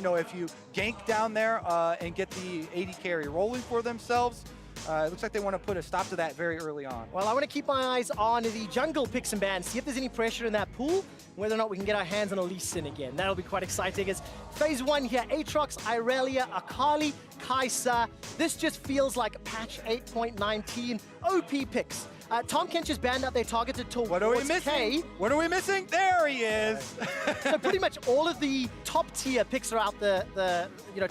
you know, if you gank down there and get the AD carry rolling for themselves. It looks like they want to put a stop to that very early on. Well, I want to keep my eyes on the jungle picks and bans, see if there's any pressure in that pool, whether or not we can get our hands on a Lee Sin again. That'll be quite exciting. As phase 1 here, Aatrox, Irelia, Akali, Kai'Sa. This just feels like patch 8.19 OP picks. Tom Kench has banned out their targeted towards What are we missing? K. What are we missing? There he is. So pretty much all of the top tier picks are out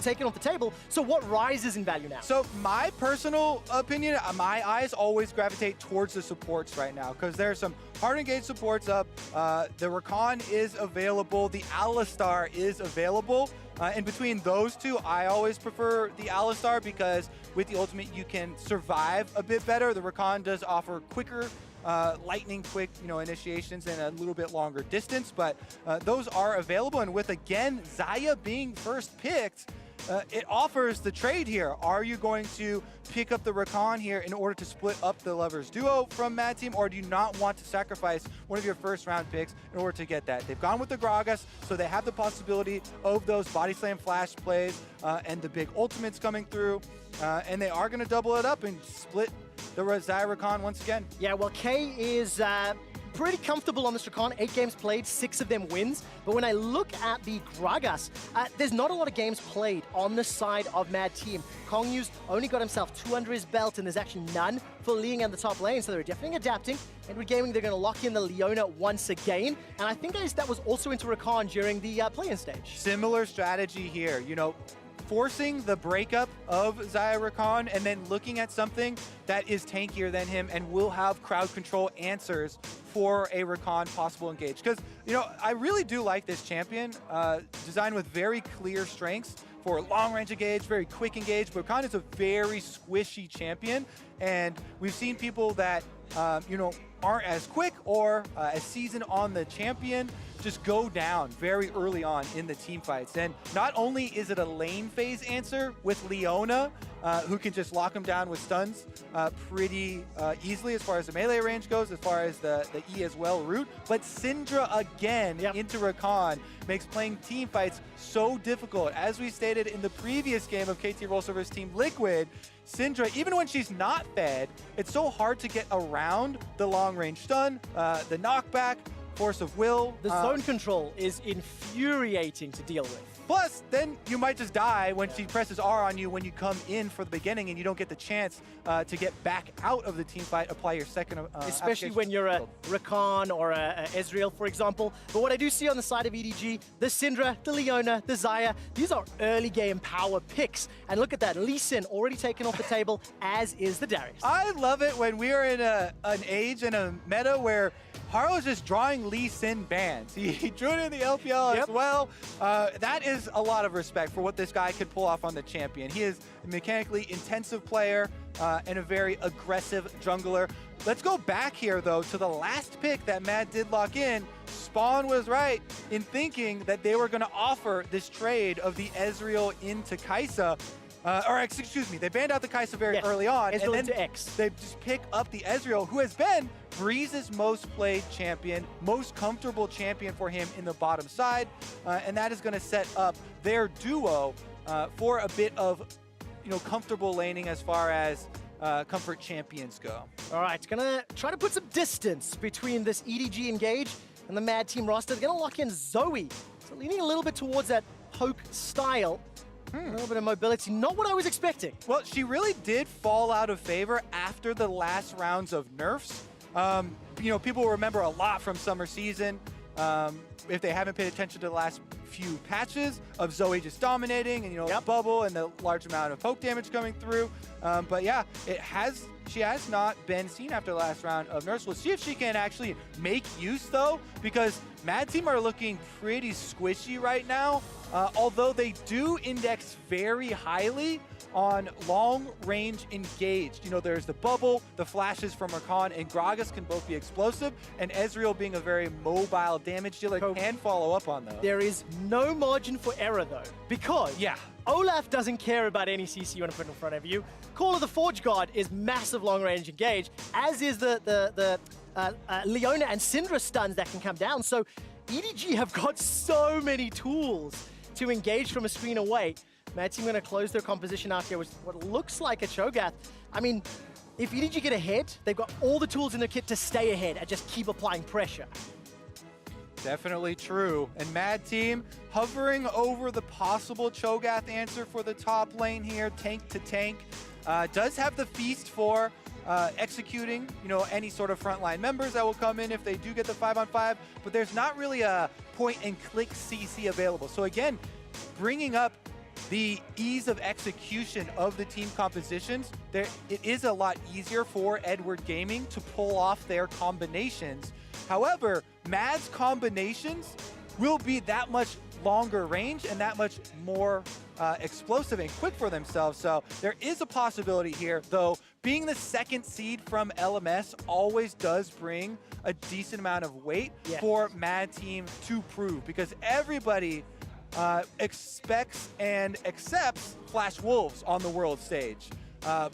taken off the table. So what rises in value now? So my personal opinion, my eyes always gravitate towards the supports right now because there's some hard engaged supports up. The Rakan is available. The Alistar is available. And between those two, I always prefer the Alistar because with the ultimate, you can survive a bit better. The Rakan does offer quicker, lightning quick, initiations and a little bit longer distance, but those are available. And with, again, Xayah being first picked, it offers the trade here. Are you going to pick up the Rakan here in order to split up the Lovers duo from Mad Team, or do you not want to sacrifice one of your first round picks in order to get that? They've gone with the Gragas, so they have the possibility of those body slam flash plays and the big ultimates coming through, and they are going to double it up and split the Xayah Rakan once again. Yeah, well, K is pretty comfortable on this Rakan. 8 games played, 6 of them wins. But when I look at the Gragas, there's not a lot of games played on the side of Mad Team. Kongyu's only got himself 2 under his belt, and there's actually none for Liang in the top lane, so they're definitely adapting. Edward Gaming, they're going to lock in the Leona once again, and I think that was also into Rakan during the play-in stage. Similar strategy here, forcing the breakup of Xayah Rakan and then looking at something that is tankier than him and will have crowd control answers for a Rakan possible engage. Because, I really do like this champion, designed with very clear strengths for long range engage, very quick engage, but Rakan is a very squishy champion, and we've seen people that, aren't as quick or as seasoned on the champion just go down very early on in the team fights. And not only is it a lane phase answer with Leona, who can just lock him down with stuns pretty easily as far as the melee range goes, as far as the E as well route, but Syndra again into Rakan makes playing team fights so difficult. As we stated in the previous game of KT Rolster versus Team Liquid, Syndra, even when she's not fed, it's so hard to get around the long-range stun, the knockback, force of will. The zone control is infuriating to deal with. Plus, then you might just die when she presses R on you when you come in for the beginning and you don't get the chance to get back out of the team fight, apply your second especially when you're a Rakan or a Ezreal, for example. But what I do see on the side of EDG, the Syndra, the Leona, the Xayah, these are early game power picks. And look at that, Lee Sin already taken off the table, as is the Darius. I love it when we are in an age and a meta where Haro is just drawing Lee Sin bans. He drew it in the LPL as well. That is a lot of respect for what this guy could pull off on the champion. He is a mechanically intensive player and a very aggressive jungler. Let's go back here, though, to the last pick that Matt did lock in. Spawn was right in thinking that they were going to offer this trade of the Ezreal into Kai'Sa. Excuse me, they banned out the Kai'Sa very early on, Ezreal and then into X. They just pick up the Ezreal, who has been Breeze's most played champion, most comfortable champion for him in the bottom side, and that is going to set up their duo for a bit of, comfortable laning as far as comfort champions go. All right, gonna try to put some distance between this EDG engage and the Mad Team roster. They're gonna lock in Zoe, so leaning a little bit towards that poke style. A little bit of mobility, not what I was expecting. Well, she really did fall out of favor after the last rounds of nerfs. People remember a lot from summer season, if they haven't paid attention to the last few patches of Zoe just dominating and, the bubble and the large amount of poke damage coming through. But yeah, she has not been seen after the last round of nerfs. We'll see if she can actually make use, though, because Mad Team are looking pretty squishy right now, although they do index very highly on long-range engaged. There's the bubble, the flashes from Rakan and Gragas can both be explosive, and Ezreal being a very mobile damage dealer can follow up on those. There is no margin for error, though, because Olaf doesn't care about any CC you want to put in front of you. Call of the Forge God is massive long-range engage, as is the Leona and Syndra stuns that can come down. So EDG have got so many tools to engage from a screen away. Mad Team going to close their composition out here with what looks like a Cho'Gath. I mean, if EDG get ahead, they've got all the tools in their kit to stay ahead and just keep applying pressure. Definitely true. And Mad Team hovering over the possible Cho'Gath answer for the top lane here, tank to tank. Does have the feast for executing, any sort of frontline members that will come in if they do get the 5-on-5, but there's not really a point-and-click CC available. So again, bringing up the ease of execution of the team compositions, it is a lot easier for Edward Gaming to pull off their combinations. However, Mad's combinations will be that much longer range and that much more explosive and quick for themselves. So there is a possibility here, though being the second seed from LMS always does bring a decent amount of weight for Mad Team to prove, because everybody expects and accepts Flash Wolves on the world stage.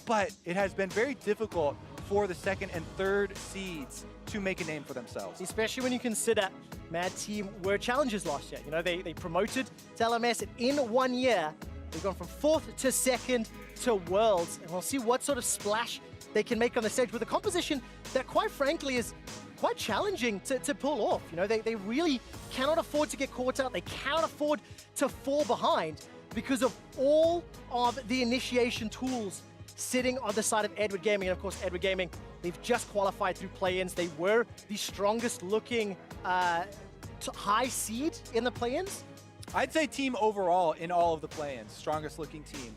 But it has been very difficult for the second and third seeds to make a name for themselves. Especially when you consider Mad Team were challengers last year. They promoted to LMS, and in 1 year, they've gone from 4th to 2nd to Worlds. And we'll see what sort of splash they can make on the stage with a composition that, quite frankly, is quite challenging to pull off. They really cannot afford to get caught out. They cannot afford to fall behind because of all of the initiation tools sitting on the side of Edward Gaming. And of course, Edward Gaming, they've just qualified through play-ins. They were the strongest looking high seed in the play-ins. I'd say team overall in all of the play-ins, strongest looking team.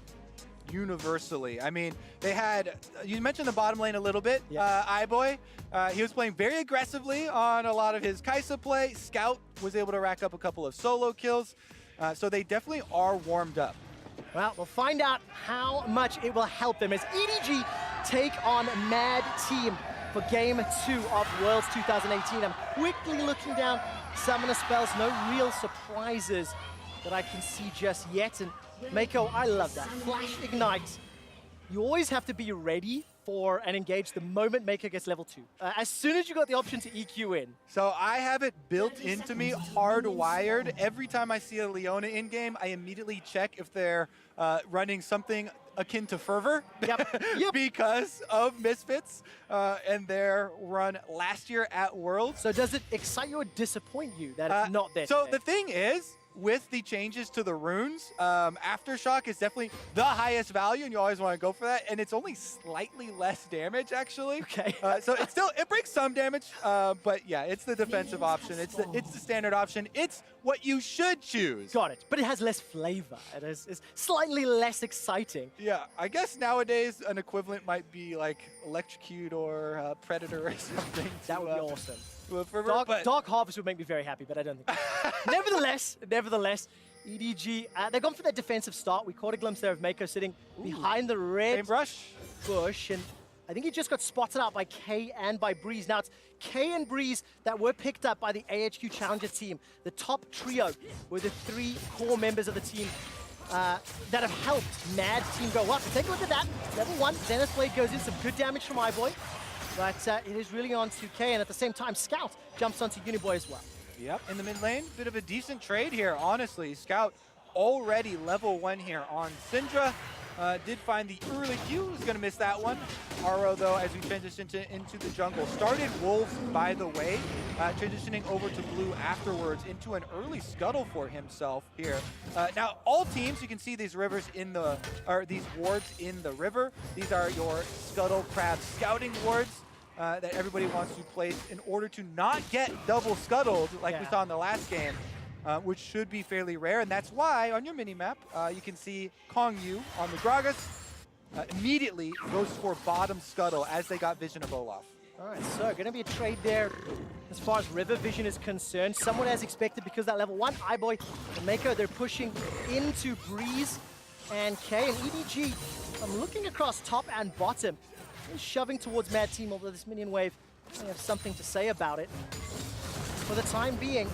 Universally. I mean, they had, you mentioned the bottom lane a little bit, iBoy. He was playing very aggressively on a lot of his Kai'Sa play. Scout was able to rack up a couple of solo kills. So they definitely are warmed up. Well, we'll find out how much it will help them as EDG take on Mad Team for Game 2 of Worlds 2018. I'm quickly looking down some of the spells. No real surprises that I can see just yet. And Mako, I love that. Flash Ignite. You always have to be ready for and engage the moment Mako gets level 2. As soon as you got the option to EQ in. So I have it built into me, hardwired. Every time I see a Leona in-game, I immediately check if they're running something akin to Fervor because of Misfits and their run last year at Worlds. So does it excite you or disappoint you that it's not there So today? the thing is, with the changes to the runes, Aftershock is definitely the highest value, and you always want to go for that. And it's only slightly less damage, actually. Okay. So it breaks some damage, but yeah, it's the defensive option. It's the standard option. It's what you should choose. Got it. But it has less flavor. It's slightly less exciting. Yeah, I guess nowadays an equivalent might be like Electrocute or Predator or something. That would be awesome. Dark Harvest would make me very happy, but I don't think Nevertheless, EDG, they've gone for that defensive start. We caught a glimpse there of Mako sitting behind the red bush, and I think he just got spotted out by K and by Breeze. Now, it's K and Breeze that were picked up by the AHQ Challenger team. The top trio were the 3 core members of the team that have helped Mad Team go up. So take a look at that. Level 1, Zenith Blade goes in, some good damage from iBoy. But it is really on to K, and at the same time, Scout jumps onto Uniboy as well. Yep, in the mid lane, bit of a decent trade here, honestly. Scout already level 1 here on Syndra. Did find the early Q, was going to miss that one. Aro, though, as we transition into the jungle. Started Wolves, by the way, transitioning over to Blue afterwards into an early scuttle for himself here. Now, all teams, you can see these rivers in the, or these wards in the river. These are your Scuttle Crab scouting wards that everybody wants to place in order to not get double scuttled like we saw in the last game. Which should be fairly rare, and that's why on your mini-map, you can see Kong Yu on the Gragas immediately goes for bottom scuttle as they got vision of Olaf. All right, so going to be a trade there as far as river vision is concerned. Somewhat as expected because that level 1, iBoy and Mako, they're pushing into Breeze and K, and EDG, I'm looking across top and bottom, and shoving towards Mad Team, although this minion wave, I have something to say about it. For the time being,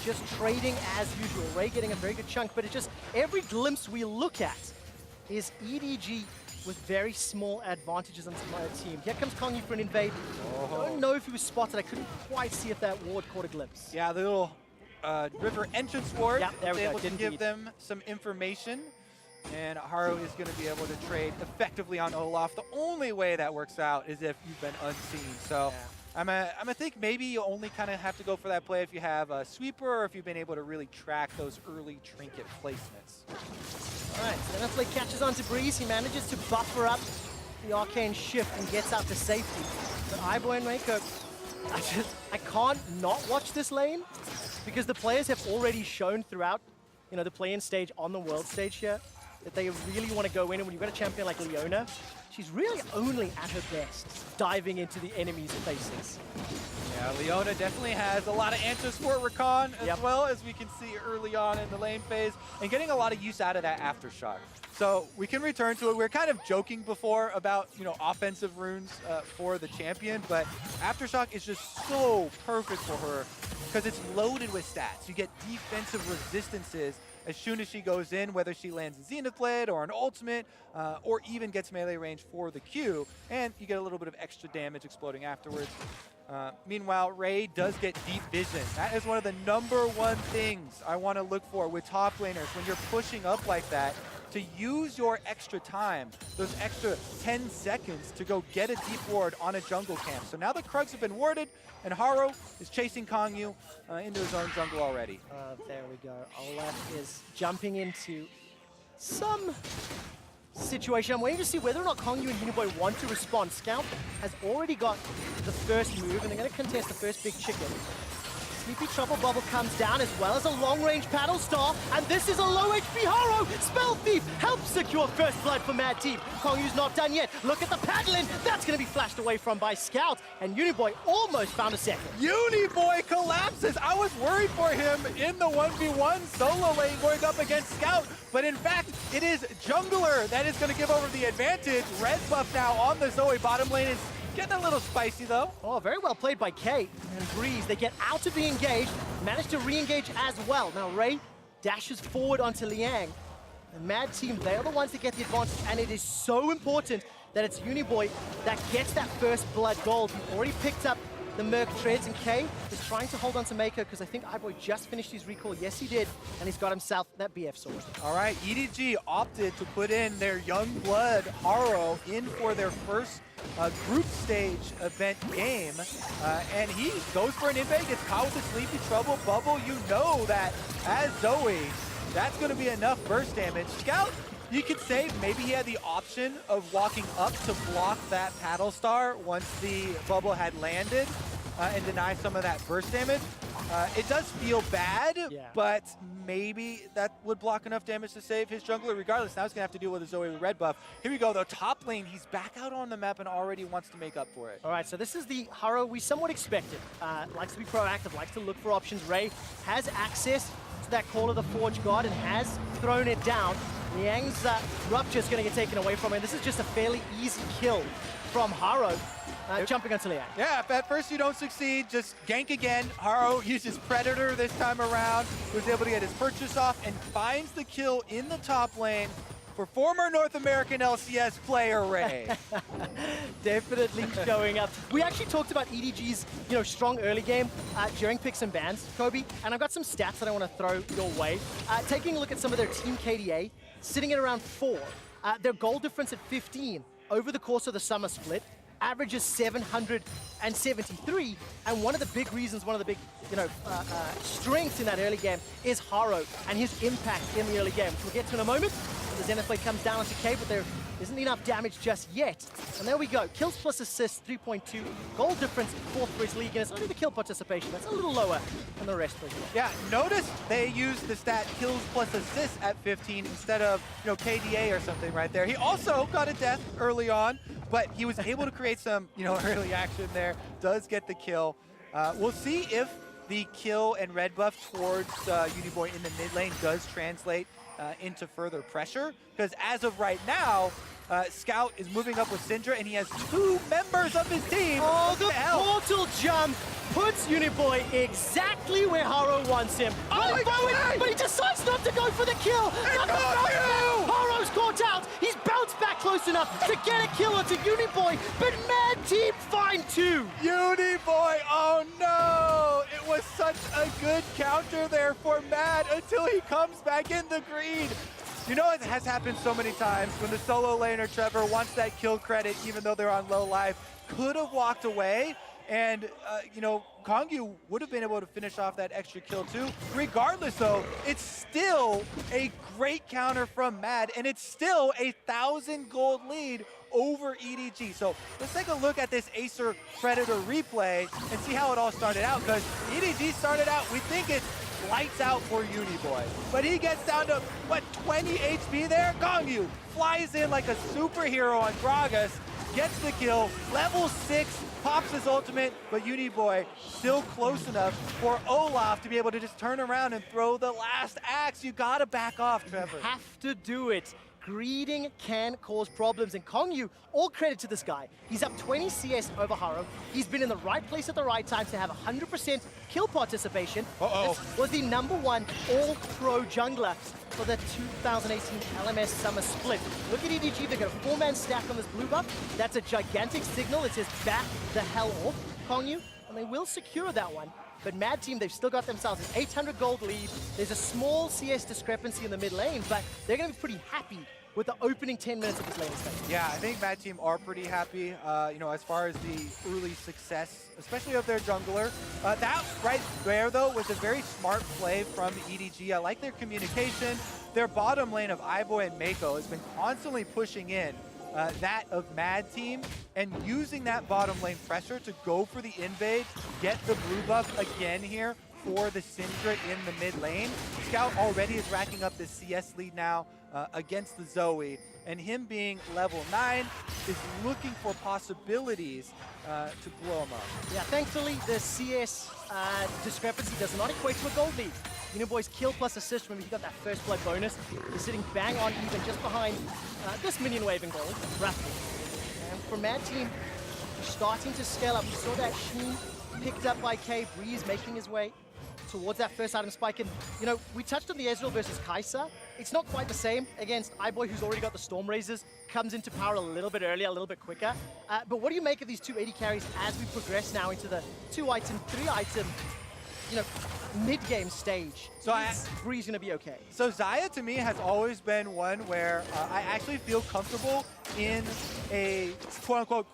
just trading as usual. Ray getting a very good chunk, but it's just every glimpse we look at is EDG with very small advantages on my team. Here comes Kong Yu for an invade. I don't know if he was spotted. I couldn't quite see if that ward caught a glimpse. Yeah, the little river entrance ward. Yep, there we go. Able to Didn't give need. them some information. And Haro is going to be able to trade effectively on Olaf. The only way that works out is if you've been unseen. So I'm gonna think maybe you only kind of have to go for that play if you have a sweeper or if you've been able to really track those early trinket placements. All right, so Zenithblade catches onto Breeze. He manages to buffer up the arcane shift and gets out to safety. But iBoy and Mako, I can't not watch this lane because the players have already shown throughout, the play-in stage on the world stage here that they really want to go in. And when you've got a champion like Leona, she's really only at her best diving into the enemy's faces. Yeah, Leona definitely has a lot of answers for Rakan as well, as we can see early on in the lane phase, and getting a lot of use out of that aftershock. So we can return to it. We were kind of joking before about, offensive runes for the champion, but aftershock is just so perfect for her because it's loaded with stats. You get defensive resistances as soon as she goes in, whether she lands a Zenith Blade or an ultimate, or even gets melee range for the Q, and you get a little bit of extra damage exploding afterwards. Meanwhile, Ray does get deep vision. That is one of the #1 things I want to look for with top laners when you're pushing up like that, to use your extra time, those extra 10 seconds to go get a deep ward on a jungle camp. So now the Krugs have been warded, and Haro is chasing Kongyu into his own jungle already. There we go. Olaf is jumping into some situation. I'm waiting to see whether or not Kongyu and Uniboy want to respond. Scout has already got the first move, and they're going to contest the first big chicken. Sleepy Trouble Bubble comes down, as well as a long-range Paddle Star, and this is a low HP Haro! Spell Thief helps secure first blood for Mad Team. Kongyu's not done yet. Look at the paddling! That's going to be flashed away from by Scout, and Uniboy almost found a second. Uniboy collapses! I was worried for him in the 1v1 solo lane going up against Scout, but in fact, it is Jungler that is going to give over the advantage. Red buff now on the Zoe. Bottom lane is getting a little spicy, though. Oh, very well played by Kate and Breeze. They get out to be engaged, manage to re-engage as well. Now, Ray dashes forward onto Liang. The Mad Team, they are the ones that get the advantage, and it is so important that it's Uniboy that gets that first blood gold. He already picked up the Merc Treads, and Kay is trying to hold on to Mako because I think iBoy just finished his recall. Yes, he did, and he's got himself that BF sword. All right, EDG opted to put in their young blood Haro in for their first group stage event game, and he goes for an invade, gets caught with the Sleepy Trouble Bubble. You know that as Zoe, that's going to be enough burst damage. Scout, you could say maybe he had the option of walking up to block that Paddle Star once the bubble had landed and deny some of that burst damage. It does feel bad, but maybe that would block enough damage to save his jungler regardless. Now he's going to have to deal with a Zoe with red buff. Here we go, though. Top lane, he's back out on the map and already wants to make up for it. All right, so this is the Haro we somewhat expected. Likes to be proactive, likes to look for options. Ray has access to that Call of the Forge God and has thrown it down. Liang's Rupture is going to get taken away from him. This is just a fairly easy kill from Haro. Jumping onto Liang. Yeah, if at first you don't succeed, just gank again. Haro uses Predator this time around. He was able to get his purchase off and finds the kill in the top lane for former North American LCS player Ray. Definitely showing up. We actually talked about EDG's, strong early game during picks and bans, Kobe, and I've got some stats that I want to throw your way. Taking a look at some of their team KDA, sitting at around 4. Their goal difference at 15 over the course of the summer split. Averages 773, and one of the big reasons, one of the big, strengths in that early game is Haro and his impact in the early game. We'll get to in a moment. The Zenith Blade comes down onto K, but there isn't enough damage just yet. And there we go. Kills plus assists, 3.2. Goal difference, 4th for his league, and it's only the kill participation. That's a little lower than the rest of the league. Yeah, notice they used the stat kills plus assists at 15 instead of, KDA or something right there. He also got a death early on, but he was able to create some, early action there. Does get the kill. We'll see if the kill and red buff towards Uniboy in the mid lane does translate into further pressure, because as of right now, Scout is moving up with Syndra, and he has 2 members of his team. Oh, the portal jump puts Uniboy exactly where Haro wants him. But he decides not to go for the kill. Haro's caught out. He's bounced back close enough to get a kill onto Uniboy, but Mad Team find 2. Uniboy, oh no! It was was such a good counter there for Mad until he comes back in the green. You know, it has happened so many times when the solo laner, Trevor, wants that kill credit even though they're on low life, could have walked away, and, you know, Kongyu would have been able to finish off that extra kill too. Regardless though, it's still a great counter from Mad, and it's still a 1,000 gold lead over EDG. So let's take a look at this Acer Predator replay and see how it all started out, because EDG started out, we think it's lights out for Uniboy. But he gets down to, what, 20 HP there? Kongyu flies in like a superhero on Gragas, gets the kill, level 6, pops his ultimate, but Uniboy still close enough for Olaf to be able to just turn around and throw the last axe. You gotta back off, Trevor. You have to do it. Greeding can cause problems, and Kongyu, all credit to this guy. He's up 20 CS over Haro. He's been in the right place at the right time to have 100% kill participation. This was the #1 all-pro jungler for the 2018 LMS Summer Split. Look at EDG, they've got a 4-man stack on this blue buff. That's a gigantic signal. It says back the hell off, Kongyu, and they will secure that one. But Mad Team, they've still got themselves an 800 gold lead. There's a small CS discrepancy in the mid lane, but they're going to be pretty happy with the opening 10 minutes of this lane stage. Yeah, I think Mad Team are pretty happy, you know, as far as the early success, especially of their jungler. That right there, though, was a very smart play from EDG. I like their communication. Their bottom lane of iBoy and Mako has been constantly pushing in that of Mad Team and using that bottom lane pressure to go for the invade, get the blue buff again here for the Syndra in the mid lane. Scout already is racking up the CS lead now against the Zoe, and him being level 9 is looking for possibilities to blow him up. Yeah, thankfully the CS discrepancy does not equate to a gold lead. Uniboy's kill plus assist, remember he got that first blood bonus, is sitting bang on even just behind this minion wave in gold, Raptor. And for Mad Team, starting to scale up. We saw that Sheen picked up by K, Breeze making his way towards that first item spike. And, you know, we touched on the Ezreal versus Kai'Sa. It's not quite the same against iBoy, who's already got the Storm Razors, comes into power a little bit earlier, a little bit quicker. But what do you make of these two AD carries as we progress now into the 2-item, 3-item, you know, mid-game stage? So is Breeze going to be okay? So Xayah, to me, has always been one where I actually feel comfortable in a quote-unquote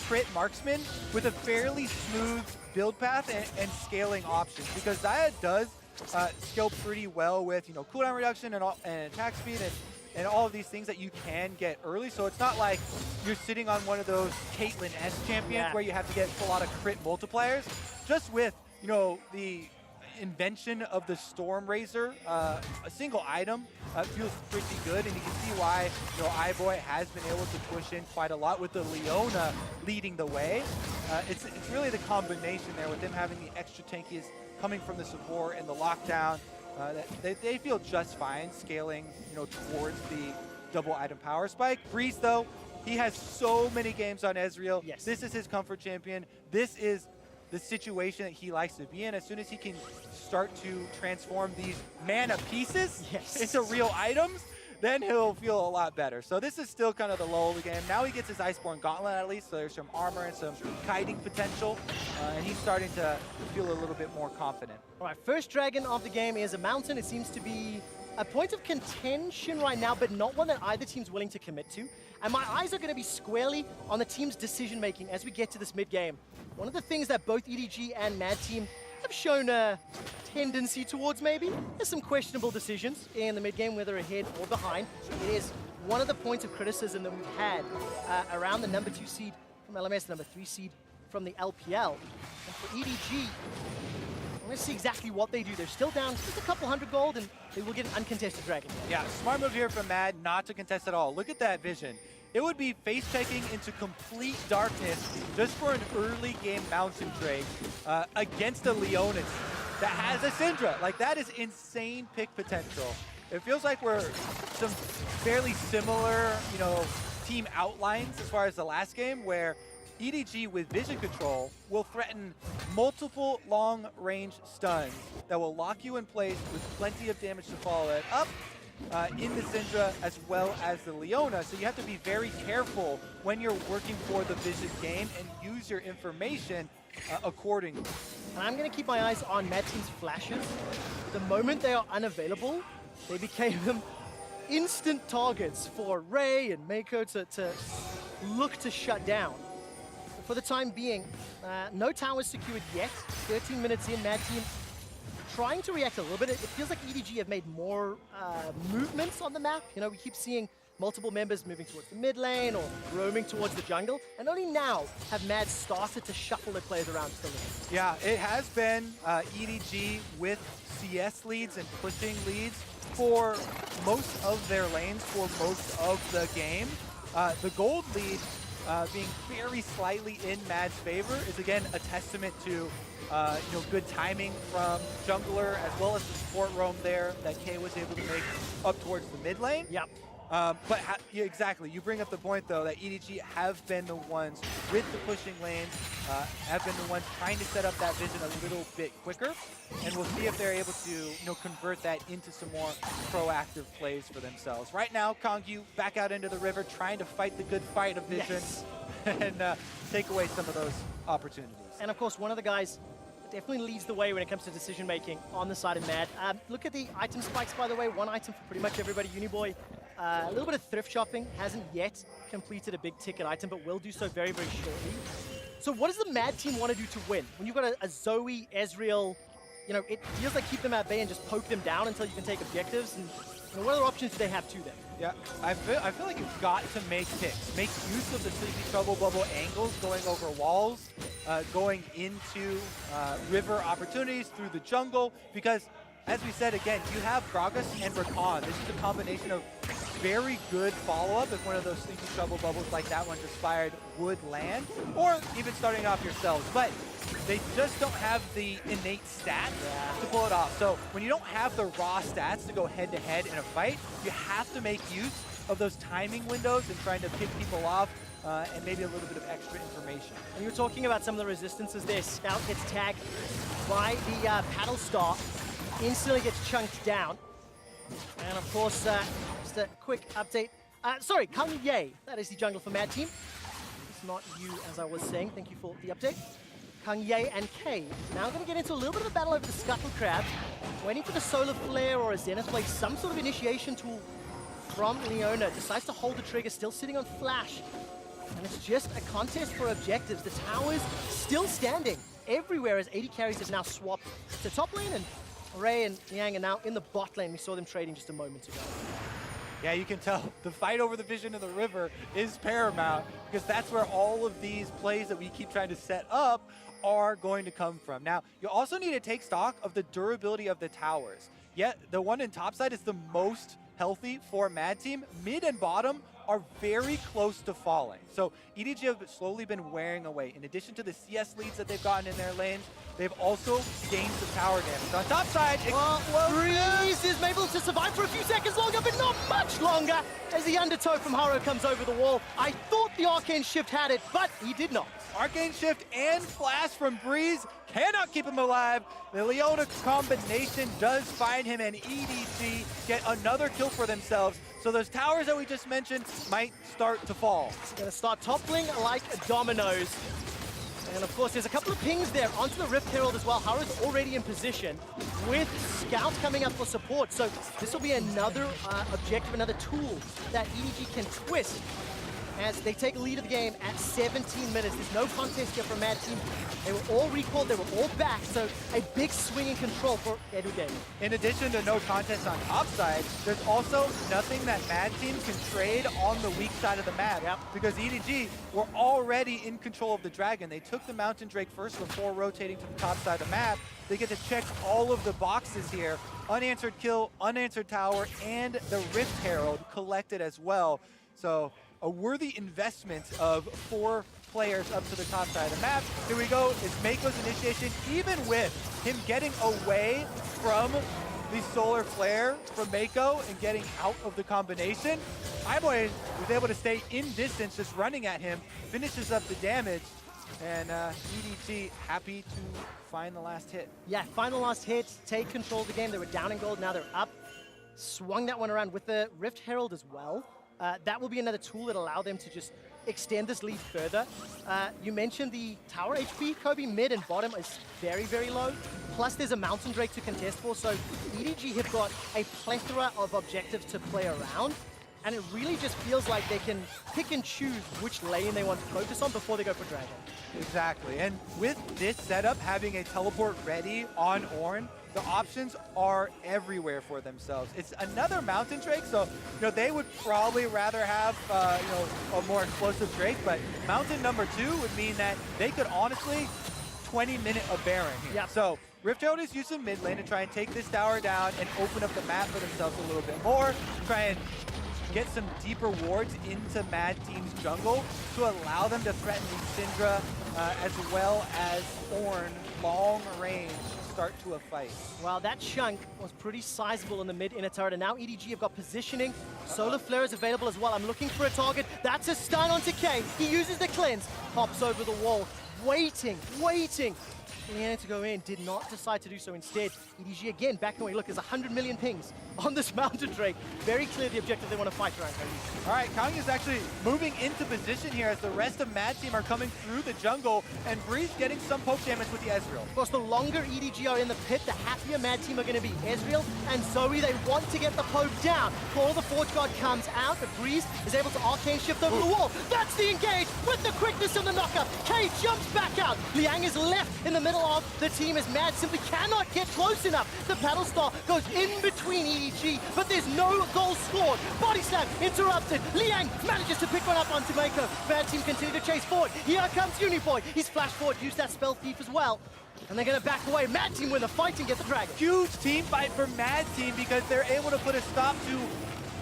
crit marksman with a fairly smooth build path and scaling options, because Xayah does scale pretty well with, you know, cooldown reduction and attack speed and all of these things that you can get early. So it's not like you're sitting on one of those Caitlyn S champions where you have to get a lot of crit multipliers. Just with, you know, the invention of the Storm Razor, a single item feels pretty good, and you can see why, you know, iBoy has been able to push in quite a lot with the Leona leading the way. It's really the combination there with them having the extra tankies coming from the support and the lockdown. That they feel just fine scaling, you know, towards the double item power spike. Breeze, though, he has so many games on Ezreal. Yes. This is his comfort champion. This is the situation that he likes to be in. As soon as he can start to transform these mana pieces into real items, then he'll feel a lot better. So this is still kind of the lull of the game. Now he gets his Iceborne Gauntlet at least, so there's some armor and some kiting potential, and he's starting to feel a little bit more confident. All right, first dragon of the game is a mountain. It seems to be a point of contention right now, but not one that either team's willing to commit to. And my eyes are going to be squarely on the team's decision-making as we get to this mid-game. One of the things that both EDG and Mad Team have shown a tendency towards maybe is some questionable decisions in the mid-game, whether ahead or behind. It is one of the points of criticism that we've had around the #2 seed from LMS, the #3 seed from the LPL. And for EDG, we're going to see exactly what they do. They're still down just a couple hundred gold, and they will get an uncontested dragon. Yeah, smart move here from Mad not to contest at all. Look at that vision. It would be face-checking into complete darkness just for an early game mountain trade against a Leonin that has a Syndra. Like, that is insane pick potential. It feels like we're some fairly similar, you know, team outlines as far as the last game, where EDG with vision control will threaten multiple long-range stuns that will lock you in place with plenty of damage to follow it up in the Syndra as well as the Leona. So you have to be very careful when you're working for the vision game and use your information accordingly. And I'm going to keep my eyes on Mad Team's flashes. The moment they are unavailable, they became instant targets for Ray and Mako to look to shut down. But for the time being, no towers secured yet. 13 minutes in, Mad Team trying to react a little bit. It feels like EDG have made more movements on the map. You know, we keep seeing multiple members moving towards the mid lane or roaming towards the jungle. And only now have Mad started to shuffle their players around just a little. Yeah, it has been EDG with CS leads and pushing leads for most of their lanes for most of the game. The gold lead being very slightly in Mad's favor is again a testament to good timing from jungler as well as the support roam there that Kay was able to make up towards the mid lane. Yep. Yeah, exactly. You bring up the point, though, that EDG have been the ones with the pushing lanes, have been the ones trying to set up that vision a little bit quicker, and we'll see if they're able to, convert that into some more proactive plays for themselves. Right now, Kongyu back out into the river, trying to fight the good fight of vision and take away some of those opportunities. And of course, one of the guys definitely leads the way when it comes to decision making on the side of Mad. Look at the item spikes, by the way. One item for pretty much everybody. Uniboy, a little bit of thrift shopping, hasn't yet completed a big ticket item, but will do so very, very shortly. So what does the Mad team want to do to win? When you've got a Zoe, Ezreal, it feels like keep them at bay and just poke them down until you can take objectives. And what other options do they have to them? Yeah, I feel like you've got to make picks. Make use of the Sleepy Trouble Bubble angles, going over walls, going into river opportunities through the jungle, because as we said again, you have Gragas and Rakan. This is a combination of very good follow-up if one of those Sleepy Trouble Bubbles like that one just fired would land, or even starting off yourselves. But they just don't have the innate stats to pull it off. So when you don't have the raw stats to go head-to-head in a fight, you have to make use of those timing windows and trying to pick people off and maybe a little bit of extra information. And you're talking about some of the resistances there. Scout gets tagged by the Paddle Star, instantly gets chunked down. And of course, just a quick update. Sorry, Kang Ye, that is the jungle for Mad Team. It's not you, as I was saying. Thank you for the update. Kang Ye and Kay now going to get into a little bit of a battle over the Scuttle Crab, waiting for the Solar Flare or a Zenith Blade, some sort of initiation tool from Leona. Decides to hold the trigger, still sitting on Flash. And it's just a contest for objectives. The towers still standing everywhere as 80 carries have now swapped to top lane, and Ray and Yang are now in the bot lane. We saw them trading just a moment ago. Yeah, you can tell the fight over the vision of the river is paramount, because that's where all of these plays that we keep trying to set up are going to come from. Now, you also need to take stock of the durability of the towers. Yet, the one in topside is the most healthy for Mad Team. Mid and bottom are very close to falling. So EDG have slowly been wearing away. In addition to the CS leads that they've gotten in their lanes, they've also gained some tower damage. On top side, Breeze is able to survive for a few seconds longer, but not much longer, as the undertow from Haro comes over the wall. I thought the Arcane Shift had it, but he did not. Arcane Shift and Flash from Breeze cannot keep him alive. The Leona combination does find him, and EDG get another kill for themselves. So those towers that we just mentioned might start to fall. It's going to start toppling like dominoes. And of course, there's a couple of pings there onto the Rift Herald as well. Haru's already in position with Scout coming up for support. So this will be another objective, another tool that EDG can twist as they take a lead of the game at 17 minutes. There's no contest here from Mad Team. They were all recalled, they were all back, so a big swing in control for Edu Game. In addition to no contest on top side, there's also nothing that Mad Team can trade on the weak side of the map. Yep. Because EDG were already in control of the Dragon. They took the Mountain Drake first before rotating to the top side of the map. They get to check all of the boxes here. Unanswered kill, unanswered tower, and the Rift Herald collected as well. So a worthy investment of 4 players up to the top side of the map. Here we go, it's Mako's initiation, even with him getting away from the Solar Flare from Mako and getting out of the combination. Highboy was able to stay in distance, just running at him, finishes up the damage, and EDG happy to find the last hit. Yeah, find the last hit, take control of the game. They were down in gold, now they're up. Swung that one around with the Rift Herald as well. that will be another tool that allow them to just extend this lead further. You mentioned the tower HP, Kobe. Mid and bottom is very, very low. Plus, there's a Mountain Drake to contest for, so EDG have got a plethora of objectives to play around, and it really just feels like they can pick and choose which lane they want to focus on before they go for Dragon. Exactly, and with this setup, having a teleport ready on Ornn, the options are everywhere for themselves. It's another Mountain Drake, so they would probably rather have a more explosive Drake, but Mountain number 2 would mean that they could honestly 20-minute a Baron here. Yep. So Rift Herald is using mid lane to try and take this tower down and open up the map for themselves a little bit more, try and get some deeper wards into Mad Team's jungle to allow them to threaten the Syndra as well as Ornn long range start to a fight. Well, that chunk was pretty sizable in the mid inner turret, and now EDG have got positioning. Solar Flare is available as well. I'm looking for a target. That's a stun onto K. He uses the cleanse, hops over the wall, waiting. Leanne to go in, did not decide to do so instead. EDG again backing away. Look, there's 100 million pings on this Mountain Drake. Very clear the objective they want to fight around. All right, Kang is actually moving into position here as the rest of Mad Team are coming through the jungle, and Breeze getting some poke damage with the Ezreal. Of course, the longer EDG are in the pit, the happier Mad Team are going to be. Ezreal and Zoe, they want to get the poke down. Claw the Forge Guard comes out, but Breeze is able to arcane shift over the wall. That's the engage with the quickness of the knockup. K jumps back out. Liang is left in the middle of the team as Mad simply cannot get close enough. The Paddle Star goes in between EDG, but there's no goal scored. Body slam interrupted. Liang manages to pick one up onto Mako. Mad Team continue to chase forward. Here comes Uniboy. He's flashed forward, used that spell thief as well. And they're going to back away. Mad Team win the fight and get the Dragon. Huge team fight for Mad Team because they're able to put a stop to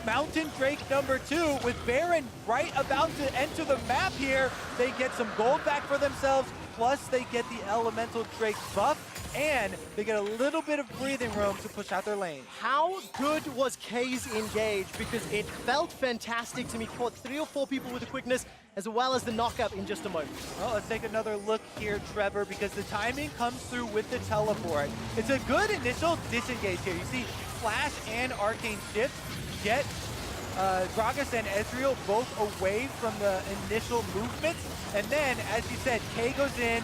Mountain Drake number 2 with Baron right about to enter the map here. They get some gold back for themselves, plus they get the Elemental Drake buff, and they get a little bit of breathing room to push out their lane. How good was K's engage? Because it felt fantastic to me. Caught 3 or 4 people with the quickness, as well as the knockup in just a moment. Well, let's take another look here, Trevor, because the timing comes through with the teleport. It's a good initial disengage here. You see Flash and Arcane Shift get Gragas and Ezreal both away from the initial movements. And then, as you said, K goes in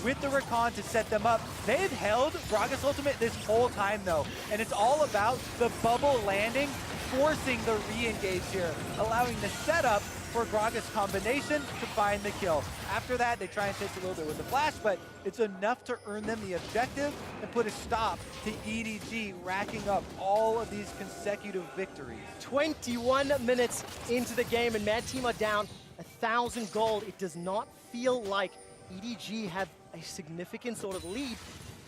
with the Rakan to set them up. They've held Gragas Ultimate this whole time, though. And it's all about the bubble landing, forcing the re-engage here, allowing the setup for Gragas combination to find the kill. After that, they try and take a little bit with the flash, but it's enough to earn them the objective and put a stop to EDG racking up all of these consecutive victories. 21 minutes into the game, and Mad Team are down 1,000 gold. It does not feel like EDG have a significant sort of lead,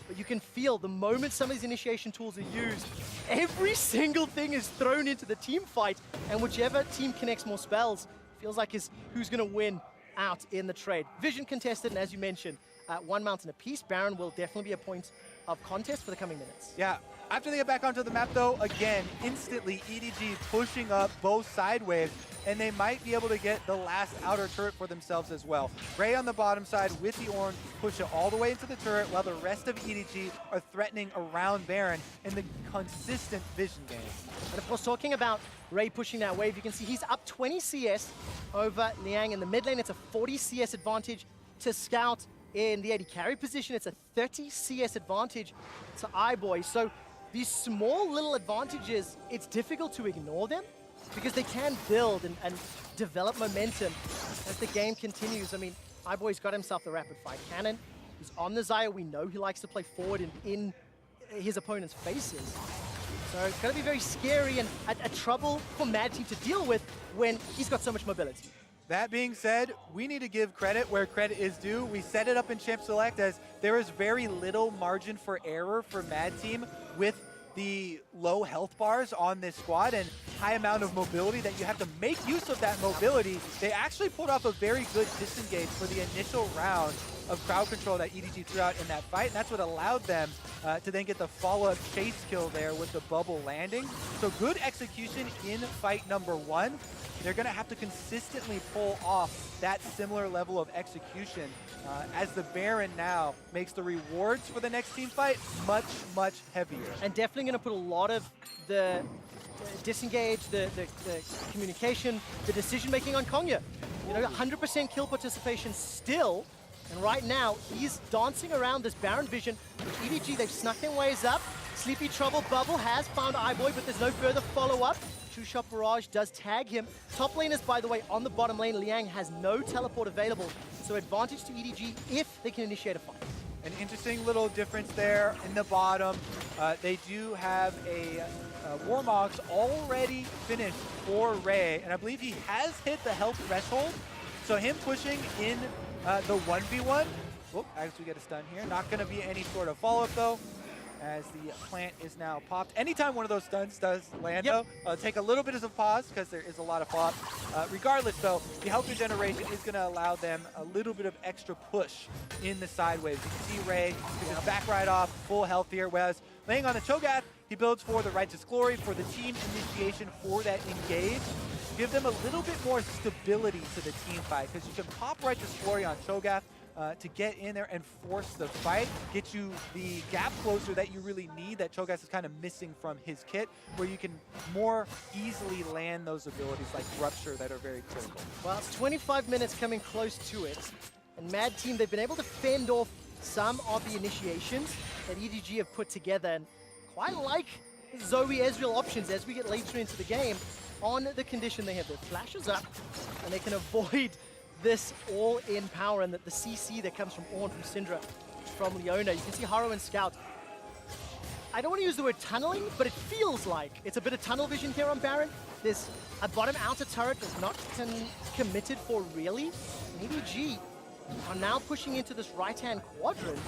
but you can feel the moment some of these initiation tools are used, every single thing is thrown into the team fight, and whichever team connects more spells feels like is who's going to win out in the trade. Vision contested, and as you mentioned, one mountain apiece. Baron will definitely be a point of contest for the coming minutes. Yeah, after they get back onto the map though, again, instantly EDG pushing up both side waves, and they might be able to get the last outer turret for themselves as well. Ray on the bottom side with the Ornn push it all the way into the turret, while the rest of EDG are threatening around Baron in the consistent vision game. And of course, talking about Ray pushing that wave, you can see he's up 20 CS over Liang in the mid lane. It's a 40 CS advantage to Scout. In the AD carry position, it's a 30 CS advantage to iBoy. So these small little advantages, it's difficult to ignore them because they can build and develop momentum as the game continues. I mean, iBoy's got himself the rapid fire cannon. He's on the Xayah. We know he likes to play forward in his opponent's faces. So it's going to be very scary and a trouble for Mad Team to deal with when he's got so much mobility. That being said, we need to give credit where credit is due. We set it up in Champ Select as there is very little margin for error for Mad Team with the low health bars on this squad and high amount of mobility that you have to make use of that mobility. They actually pulled off a very good disengage for the initial round of crowd control that EDG threw out in that fight, and that's what allowed them to then get the follow-up chase kill there with the bubble landing. So good execution in fight number 1. They're going to have to consistently pull off that similar level of execution as the Baron now makes the rewards for the next team fight much, much heavier. And definitely going to put a lot of the disengage, the communication, the decision-making on Konya. You know, 100% kill participation still. And right now, he's dancing around this Baron vision. With EDG, they've snuck their ways up. Sleepy Trouble Bubble has found iBoy, but there's no further follow-up. True Shot Barrage does tag him. Top laners, by the way, on the bottom lane. Liang has no teleport available, so advantage to EDG if they can initiate a fight. An interesting little difference there in the bottom. They do have a Warmogs already finished for Ray, and I believe he has hit the health threshold. So him pushing in the 1v1. Whoop, as we get a stun here. Not going to be any sort of follow-up, though, as the plant is now popped. Anytime one of those stuns does land, though, take a little bit of a pause because there is a lot of follow-up. Regardless, though, the health regeneration is going to allow them a little bit of extra push in the side waves. You can see Ray back right off, full health here, whereas laying on the Cho'Gath, he builds for the Righteous Glory, for the team initiation, for that engage. Give them a little bit more stability to the team fight, because you can pop Righteous Glory on Cho'Gath to get in there and force the fight, get you the gap closer that you really need that Cho'Gath is kind of missing from his kit, where you can more easily land those abilities like Rupture that are very critical. Well, it's 25 minutes coming close to it, and Mad Team, they've been able to fend off some of the initiations that EDG have put together, and quite like Zoe Ezreal options as we get later into the game, on the condition they have their flashes up, and they can avoid this all-in power and the CC that comes from Ornn, from Syndra, from Leona. You can see Haro and Scout. I don't want to use the word tunneling, but it feels like it's a bit of tunnel vision here on Baron. There's a bottom outer turret that's not committed for really. And EDG are now pushing into this right-hand quadrant.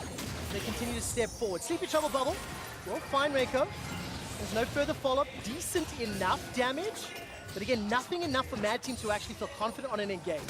They continue to step forward. Sleepy Trouble Bubble will find Reiko. There's no further follow-up. Decent enough damage. But again, nothing enough for Mad Team to actually feel confident on an engage.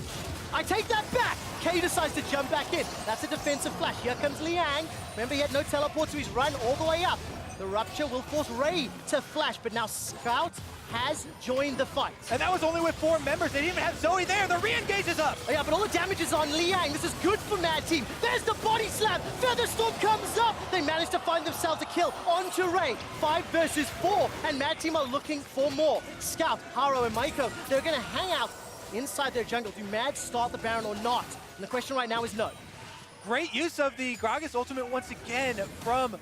I take that back! K decides to jump back in. That's a defensive flash. Here comes Liang. Remember, he had no teleport, so he's run all the way up. The Rupture will force Ray to flash, but now Scout has joined the fight. And that was only with 4 members. They didn't even have Zoe there. The re-engage is up. Oh yeah, but all the damage is on Liang. This is good for Mad Team. There's the body slam. Featherstorm comes up. They managed to find themselves a kill onto Ray. 5 versus 4, and Mad Team are looking for more. Scout, Haro, and Maiko, they're going to hang out inside their jungle. Do Mad start the Baron or not? And the question right now is no. Great use of the Gragas ultimate once again from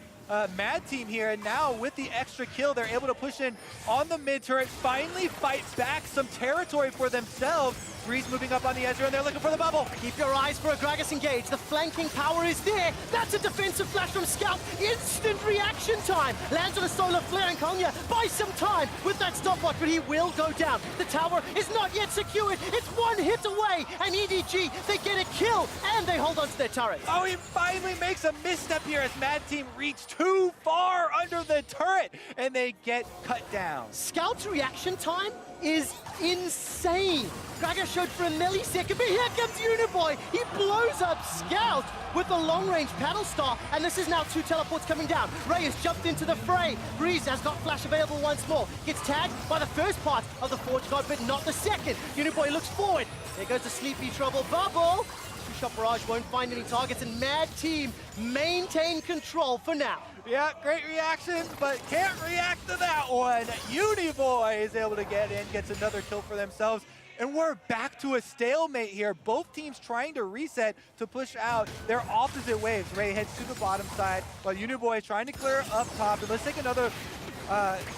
Mad Team here, and now with the extra kill, they're able to push in on the mid turret, finally fight back some territory for themselves. Breeze moving up on the Ezra, and they're looking for the bubble. Keep your eyes for a Gragas engage. The flanking power is there. That's a defensive flash from Scout. Instant reaction time. Lands on a solar flare, and Konya buys some time with that stopwatch, but he will go down. The tower is not yet secured. It's 1 hit away, and EDG, they get a kill, and they hold on to their turret. Oh, he finally makes a misstep here as Mad Team reach too far under the turret, and they get cut down. Scout's reaction time is insane. Gragas showed for a millisecond, but here comes Uniboy. He blows up Scout with the long-range paddle star, and this is now 2 teleports coming down. Ray has jumped into the fray. Breeze has got flash available once more. Gets tagged by the first part of the Forge God, but not the second. Uniboy looks forward. There goes the Sleepy Trouble Bubble. Two-Shot Barrage won't find any targets, and Mad Team maintain control for now. Yeah, great reaction, but can't react to that one. Uniboy is able to get in, gets another kill for themselves. And we're back to a stalemate here. Both teams trying to reset to push out their opposite waves. Ray heads to the bottom side, while Uniboy is trying to clear up top. And let's take another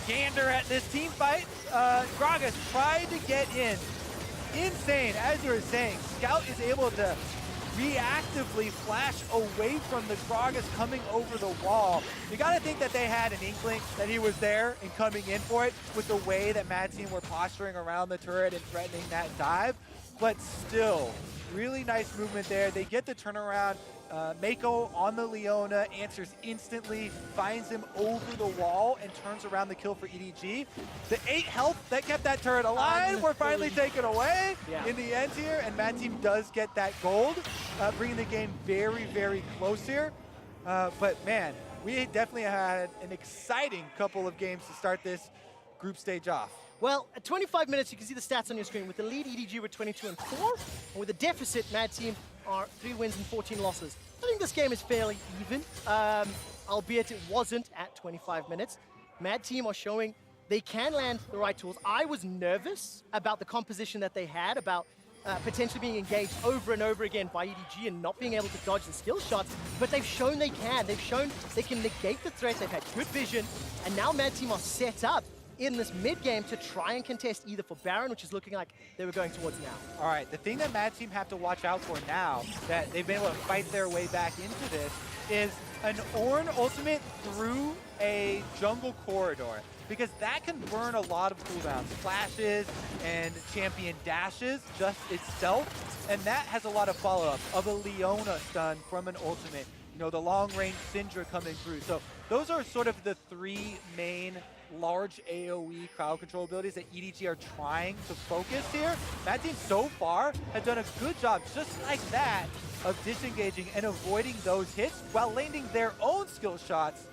gander at this team fight. Gragas tried to get in. Insane, as you were saying. Scout is able to reactively flash away from the Gragas coming over the wall. You gotta think that they had an inkling that he was there and coming in for it with the way that Mad Team were posturing around the turret and threatening that dive. But still, really nice movement there. They get the turnaround. Mako on the Leona answers instantly, finds him over the wall, and turns around the kill for EDG. The 8 health that kept that turret alive were finally taken away in the end here, and Mad Team does get that gold, bringing the game very, very close here. But man, we definitely had an exciting couple of games to start this group stage off. Well, at 25 minutes, you can see the stats on your screen. With the lead, EDG were 22 and 4, and with the deficit, Mad Team are 3 wins and 14 losses. I think this game is fairly even, albeit it wasn't at 25 minutes. Mad Team are showing they can land the right tools. I was nervous about the composition that they had, about potentially being engaged over and over again by EDG and not being able to dodge the skill shots, but they've shown they can. They've shown they can negate the threat. They've had good vision, and now Mad Team are set up in this mid-game to try and contest either for Baron, which is looking like they were going towards now. All right, the thing that Mad Team have to watch out for now, that they've been able to fight their way back into this, is an Ornn ultimate through a jungle corridor, because that can burn a lot of cooldowns, flashes and champion dashes just itself, and that has a lot of follow-up of a Leona stun from an ultimate, you know, the long-range Syndra coming through. So those are sort of the three main large AoE crowd control abilities that EDG are trying to focus here. Mad Team so far has done a good job, just like that, of disengaging and avoiding those hits while landing their own skill shots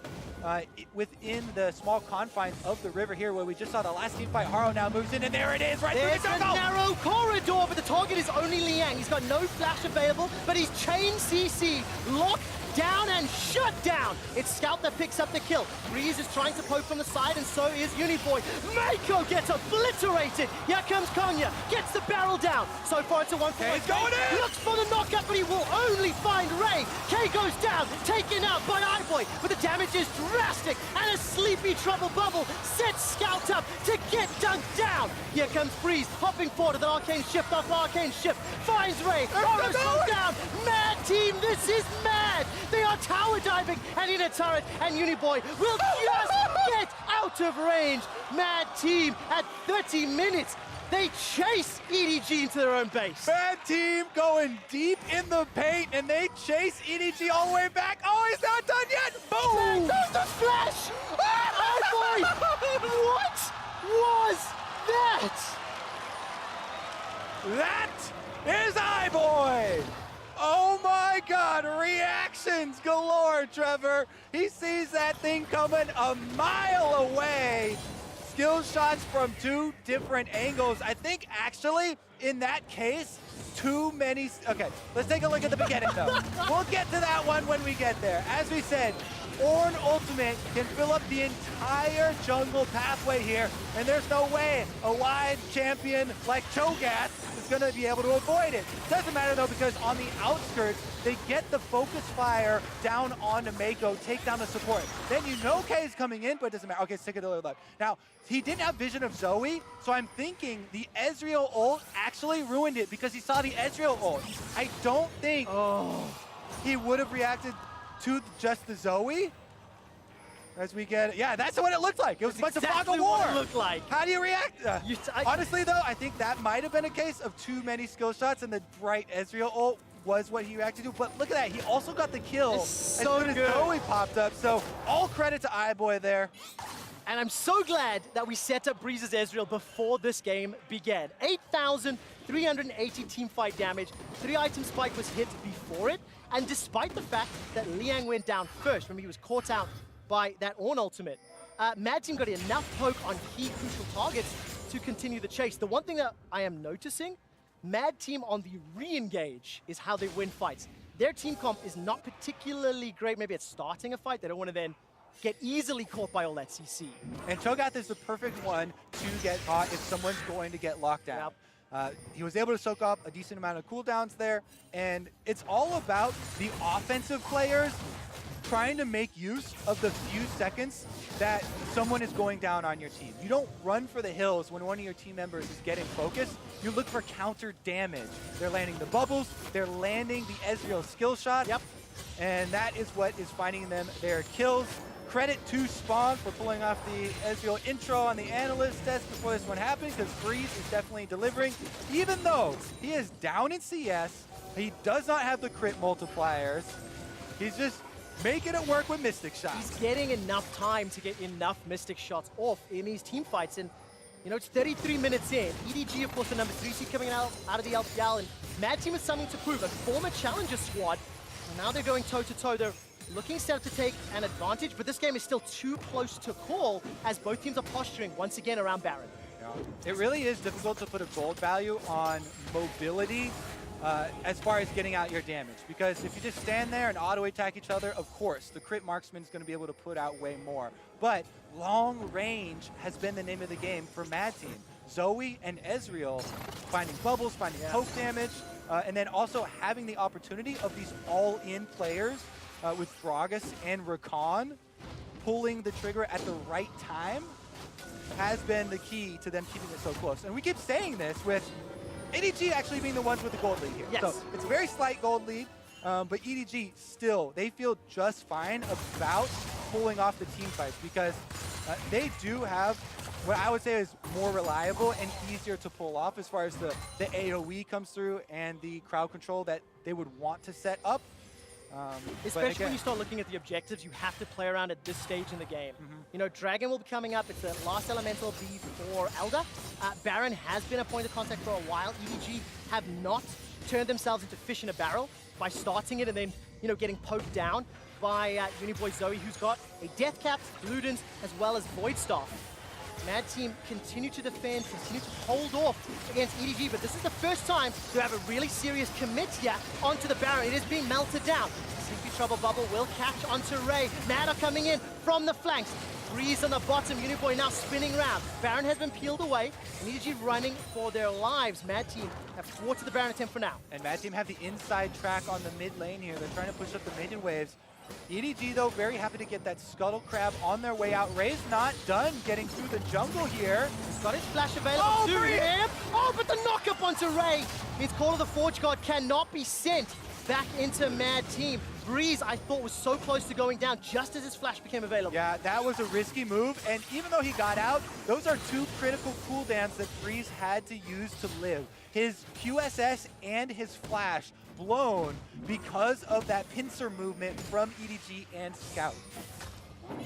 within the small confines of the river here, where we just saw the last team fight. Haro now moves in, and there it is, right through the jungle! There's a narrow corridor, but the target is only Liang. He's got no flash available, but he's chain CC, locked down and shut down. It's Scout that picks up the kill. Breeze is trying to poke from the side, and so is Uniboy. Mako gets obliterated. Here comes Konya, gets the barrel down. So far it's a 1-4. He's going in! Looks for the knockup, but he will only find Ray. K goes down, taken out by iBoy, but the damage is drastic, and a sleepy trouble bubble sets Scout up to get dunked down. Here comes Breeze, hopping forward with an arcane shift off arcane shift, finds Ray. Haro slows down. Mad Team, this is mad. They are tower diving, and in a turret, and Uniboy will just get out of range. Mad Team at 30 minutes. They chase EDG into their own base. Mad Team going deep in the paint, and they chase EDG all the way back. Oh, he's not done yet! Boom! There's the flash! Oh boy! What was that? That is iBoy! Oh my God, reactions galore, Trevor. He sees that thing coming a mile away. Skill shots from two different angles. I think actually, in that case, too many. Okay, let's take a look at the beginning though. We'll get to that one when we get there. As we said, Ornn ultimate can fill up the entire jungle pathway here, and there's no way a wide champion like Cho'Gath is going to be able to avoid it. Doesn't matter though, because on the outskirts, they get the focus fire down onto Mako, take down the support. Then you know K is coming in, but it doesn't matter. Okay, stick it to the left. Now, he didn't have vision of Zoe, so I'm thinking the Ezreal ult actually ruined it because he saw the Ezreal ult. I don't think he would have reacted to just the Zoe. As we get, yeah, that's what it looked like. It was a bunch of fog of war. What it looked like. How do you react? Honestly, though, I think that might have been a case of too many skill shots, and the bright Ezreal ult was what he reacted to. But look at that, he also got the kill as soon as Zoe popped up. So all credit to iBoy there. And I'm so glad that we set up Breeze's Ezreal before this game began. 8,380 teamfight damage. 3-item spike was hit before it. And despite the fact that Liang went down first, remember he was caught out by that Ornn ultimate, Mad Team got enough poke on key crucial targets to continue the chase. The one thing that I am noticing, Mad Team on the re-engage is how they win fights. Their team comp is not particularly great, maybe at starting a fight. They don't want to then get easily caught by all that CC. And Cho'Gath is the perfect one to get caught if someone's going to get locked down. Yep. He was able to soak up a decent amount of cooldowns there, and it's all about the offensive players trying to make use of the few seconds that someone is going down on your team. You don't run for the hills when one of your team members is getting focused. You look for counter damage. They're landing the bubbles, they're landing the Ezreal skill shot, and that is what is finding them their kills. Credit to Spawn for pulling off the Ezreal intro on the analyst test before this one happened, because Breeze is definitely delivering. Even though he is down in CS, he does not have the crit multipliers. He's just making it work with Mystic shots. He's getting enough time to get enough Mystic shots off in these team fights. And, you know, it's 33 minutes in. EDG, of course, the number 3 seed coming out of the LPL. And Mad Team has something to prove. A former challenger squad. And now they're going toe-to-toe. They're looking set up to take an advantage, but this game is still too close to call as both teams are posturing once again around Baron. It really is difficult to put a gold value on mobility as far as getting out your damage. Because if you just stand there and auto-attack each other, of course, the crit marksman is going to be able to put out way more. But long range has been the name of the game for Mad Team. Zoe and Ezreal finding bubbles, finding poke damage, and then also having the opportunity of these all-in players with Gragas and Rakan pulling the trigger at the right time has been the key to them keeping it so close. And we keep saying this with EDG actually being the ones with the gold lead here. Yes. So it's a very slight gold lead, but EDG still, they feel just fine about pulling off the team fights because they do have what I would say is more reliable and easier to pull off as far as the AoE comes through and the crowd control that they would want to set up. Especially when you start looking at the objectives you have to play around at this stage in the game. You know, Dragon will be coming up. It's the last elemental before Elder. Baron has been a point of contact for a while. EDG have not turned themselves into fish in a barrel by starting it and then, you know, getting poked down by Uniboy Zoe, who's got a Death Cap, Ludens, as well as Void Staff. Mad Team continue to defend, continue to hold off against EDG, but this is the first time to have a really serious commit here onto the Baron. It is being melted down. Sleepy Trouble Bubble will catch onto Ray. Mad are coming in from the flanks. Breeze on the bottom, Uniboy now spinning around. Baron has been peeled away, and EDG running for their lives. Mad Team have thwarted the Baron attempt for now. And Mad Team have the inside track on the mid lane here. They're trying to push up the minion waves. EDG, though, very happy to get that Scuttle Crab on their way out. Ray's not done getting through the jungle here. He's got his flash available to him. Oh, but the knock-up onto Ray. His Call of the Forge God cannot be sent back into Mad Team. Breeze, I thought, was so close to going down just as his flash became available. Yeah, that was a risky move, and even though he got out, those are two critical cooldowns that Breeze had to use to live. His QSS and his flash blown because of that pincer movement from EDG and Scout.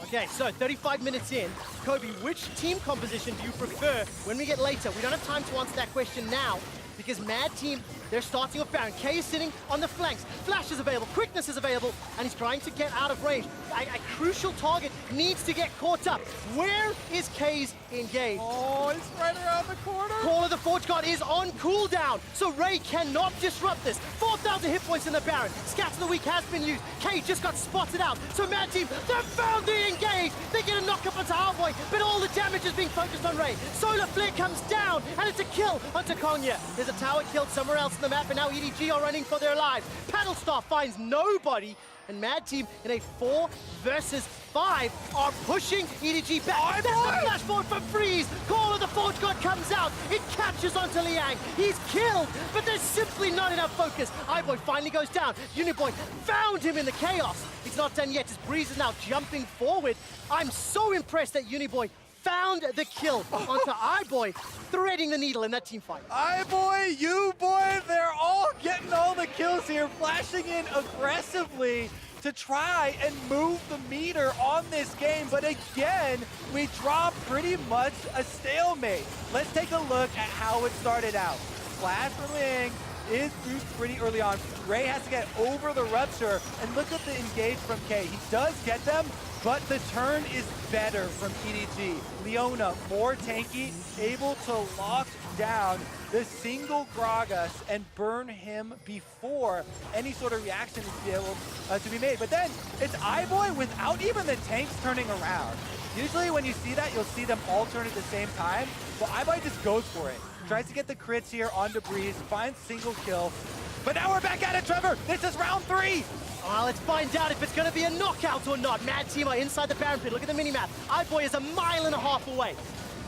Okay, so 35 minutes in. Kobe, which team composition do you prefer when we get later? We don't have time to answer that question now because Mad Team, they're starting off Baron. K is sitting on the flanks. Flash is available, quickness is available, and he's trying to get out of range. A crucial target needs to get caught up. Where is K's engaged? Oh, it's right around the corner. Call of the Forge God is on cooldown, so Ray cannot disrupt this. 4,000 hit points in the Baron. Scats of the Week has been used. K just got spotted out. So Mad Team, they're found the engage. They get a knock up onto Hardboy, but all the damage is being focused on Ray. Solar Flare comes down, and it's a kill onto Konya. There's a tower killed somewhere else on the map, and now EDG are running for their lives. Paddlestar finds nobody, and Mad Team in a 4 versus 5 are pushing EDG back. There's the flash forward from Freeze. Call of the Forge God comes out. It catches onto Liang. He's killed, but there's simply not enough focus. iBoy finally goes down. Uniboy found him in the chaos. He's not done yet as Breeze is now jumping forward. I'm so impressed that Uniboy found the kill onto iBoy, threading the needle in that team fight. iBoy, U-Boy, they're all getting all the kills here, flashing in aggressively to try and move the meter on this game. But again, we draw pretty much a stalemate. Let's take a look at how it started out. Flash from Ling is used pretty early on. Ray has to get over the rupture, and look at the engage from K. He does get them, but the turn is better from EDG. Leona, more tanky, able to lock down the single Gragas and burn him before any sort of reaction is be able to be made. But then it's iBoy without even the tanks turning around. Usually when you see that, you'll see them all turn at the same time, but iBoy just goes for it. Tries to get the crits here onto Breeze, finds single kill. But now we're back at it, Trevor! This is round 3! Let's find out if it's going to be a knockout or not. Mad Team are inside the Baron pit. Look at the minimap. iBoy is 1.5 miles away.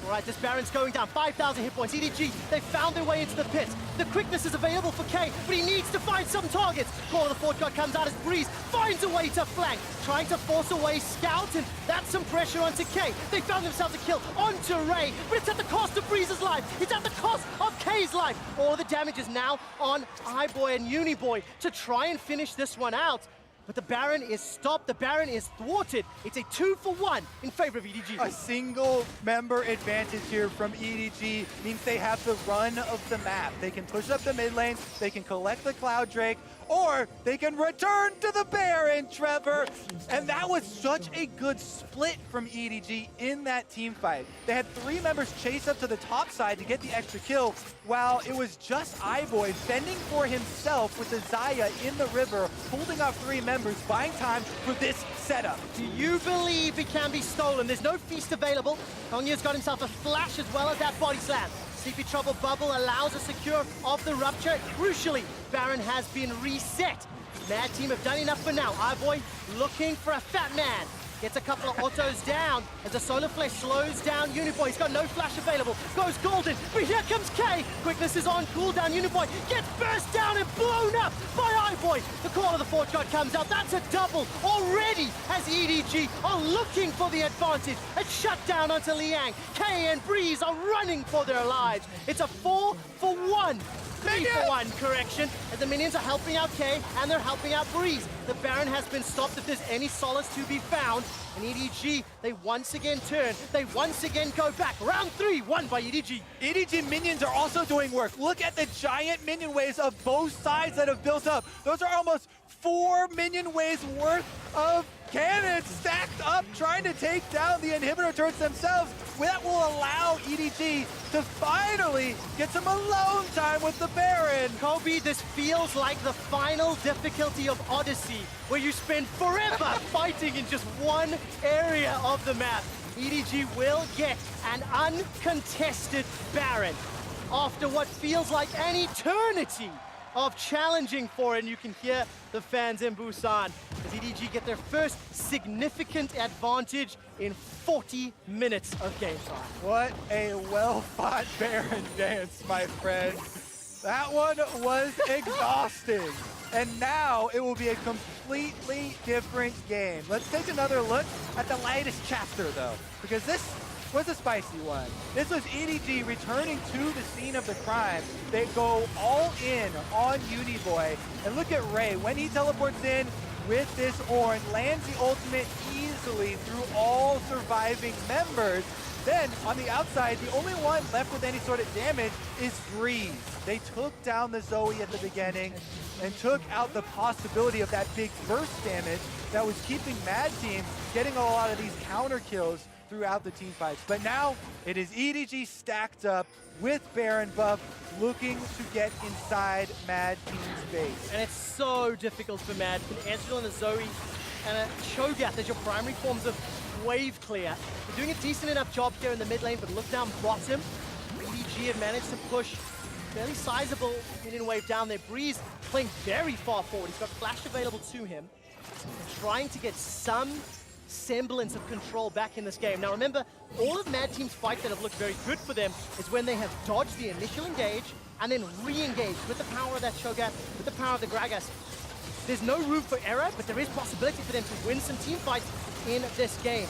All right, this Baron's going down. 5,000 hit points. EDG, they found their way into the pit. The quickness is available for K, but he needs to find some targets. Call of the Forge God comes out as Breeze finds a way to flank, trying to force away Scout, and that's some pressure onto K. They found themselves a kill onto Ray, but it's at the cost of Breeze's life. It's at the cost of K's life. All the damage is now on iBoy and Uniboy to try and finish this one out. but the Baron is stopped. The Baron is thwarted. It's a 2-for-1 in favor of EDG. A single member advantage here from EDG means they have the run of the map. They can push up the mid lanes, they can collect the Cloud Drake, or they can return to the Baron, Trevor. And that was such a good split from EDG in that team fight. They had 3 members chase up to the top side to get the extra kill, while it was just iBoy fending for himself with the Xayah in the river, holding off 3 members, buying time for this setup. Do you believe it can be stolen? There's no feast available. Kongya's got himself a flash as well as that body slam. Sleepy Trouble Bubble allows a secure of the rupture. Crucially, Baron has been reset. Mad Team have done enough for now. iBoy looking for a fat man. Gets a couple of autos down as the Solar Flare slows down Uniboy. He's got no flash available. Goes golden, but here comes K. Quickness is on cooldown. Uniboy gets burst down and blown up by iBoy. The call of the Forge God comes out. That's a double already as EDG are looking for the advantage. A shutdown onto Liang. K and Breeze are running for their lives. It's a 4-for-1. 3-for-1 correction, as the minions are helping out K and they're helping out Breeze. The Baron has been stopped if there's any solace to be found. And EDG, they once again turn. They once again go back. Round 3, won by EDG. EDG minions are also doing work. Look at the giant minion waves of both sides that have built up. Those are almost 4 minion waves worth of cannons stacked up, trying to take down the inhibitor turrets themselves. That will allow EDG to finally get some alone time with the Baron. Kobe, this feels like the final difficulty of Odyssey, where you spend forever fighting in just one area of the map. EDG will get an uncontested Baron after what feels like an eternity of challenging for it, and you can hear the fans in Busan as EDG get their first significant advantage in 40 minutes of game time. What a well-fought Baron dance, my friend. That one was exhausting. And now it will be a completely different game. Let's take another look at the latest chapter, though, because this was a spicy one. This was EDG returning to the scene of the crime. They go all in on Uniboy. And look at Ray. When he teleports in with this Ornn, lands the ultimate easily through all surviving members. Then, on the outside, the only one left with any sort of damage is Breeze. They took down the Zoe at the beginning and took out the possibility of that big burst damage that was keeping Mad Team getting a lot of these counter kills throughout the team fights. But now it is EDG stacked up with Baron buff, looking to get inside Mad Team's base. And it's so difficult for Mad. You can answer on a Zoe and a Cho'Gath as your primary forms of wave clear. They're doing a decent enough job here in the mid lane, but look down bottom. EDG have managed to push fairly sizable minion wave down there. Breeze playing very far forward. He's got flash available to him. And trying to get some semblance of control back in this game. Now remember, all of Mad Team's fights that have looked very good for them is when they have dodged the initial engage and then re-engaged with the power of that Cho'Gath, with the power of the Gragas. There's no room for error, but there is possibility for them to win some team fights in this game.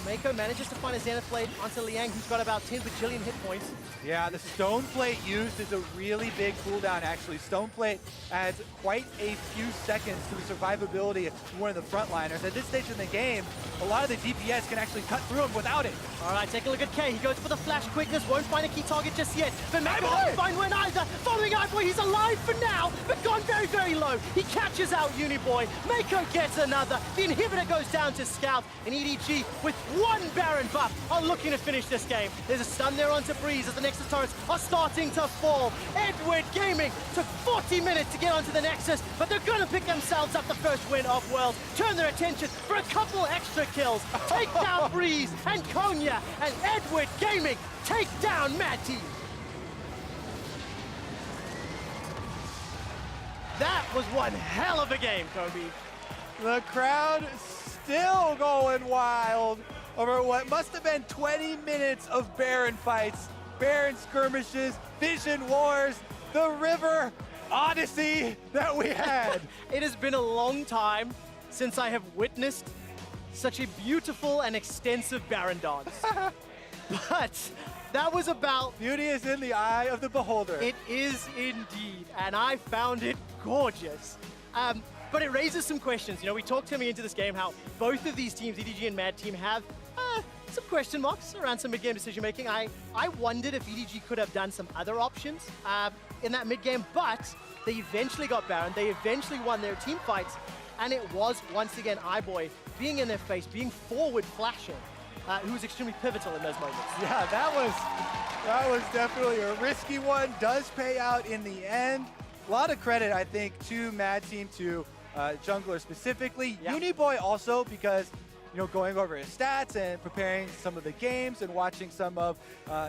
Mako manages to find a Zenith Blade onto Liang, who's got about 10 bajillion hit points. Yeah, the Stone Plate used is a really big cooldown, actually. Stone Plate adds quite a few seconds to the survivability of one of the frontliners. At this stage in the game, a lot of the DPS can actually cut through him without it. All right, take a look at K. He goes for the flash quickness, won't find a key target just yet. But Mako won't find one either. Following iBoy, he's alive for now, but gone very, very low. He catches out Uniboy. Mako gets another. The inhibitor goes down to Scout, and EDG with one Baron buff are looking to finish this game. There's a stun there onto Breeze as the Nexus turrets are starting to fall. Edward Gaming took 40 minutes to get onto the Nexus, but they're gonna pick themselves up the first win of Worlds, turn their attention for a couple extra kills, take down Breeze and Konya, and Edward Gaming take down Mad Team. That was one hell of a game, Kobe. The crowd still going wild over what must have been 20 minutes of Baron fights, Baron skirmishes, Vision Wars, the River Odyssey that we had. It has been a long time since I have witnessed such a beautiful and extensive Baron dance. But that was about... Beauty is in the eye of the beholder. It is indeed, and I found it gorgeous. but it raises some questions. You know, we talked coming into this game how both of these teams, EDG and Mad Team, have some question marks around some mid-game decision-making. I wondered if EDG could have done some other options in that mid-game, but they eventually got Baron. They eventually won their team fights, and it was, once again, iBoy being in their face, being forward flashing, who was extremely pivotal in those moments. Yeah, that was definitely a risky one. Does pay out in the end. A lot of credit, I think, to Mad Team, to Jungler specifically. Yeah. Uniboy also, because you know, going over his stats and preparing some of the games and watching some of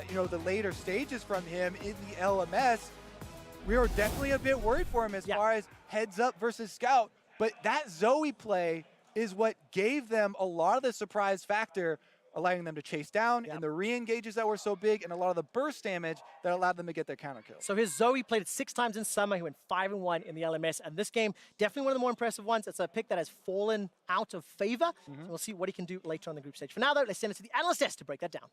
you know, the later stages from him in the LMS, we were definitely a bit worried for him as far as heads up versus scout. But that Zoe play is what gave them a lot of the surprise factor, allowing them to chase down and the re-engages that were so big and a lot of the burst damage that allowed them to get their counter kills. So his Zoe played it 6 times in summer. He went 5-1 in the LMS. And this game, definitely one of the more impressive ones. It's a pick that has fallen out of favor. So we'll see what he can do later on the group stage. For now, though, let's send it to the analyst desk to break that down.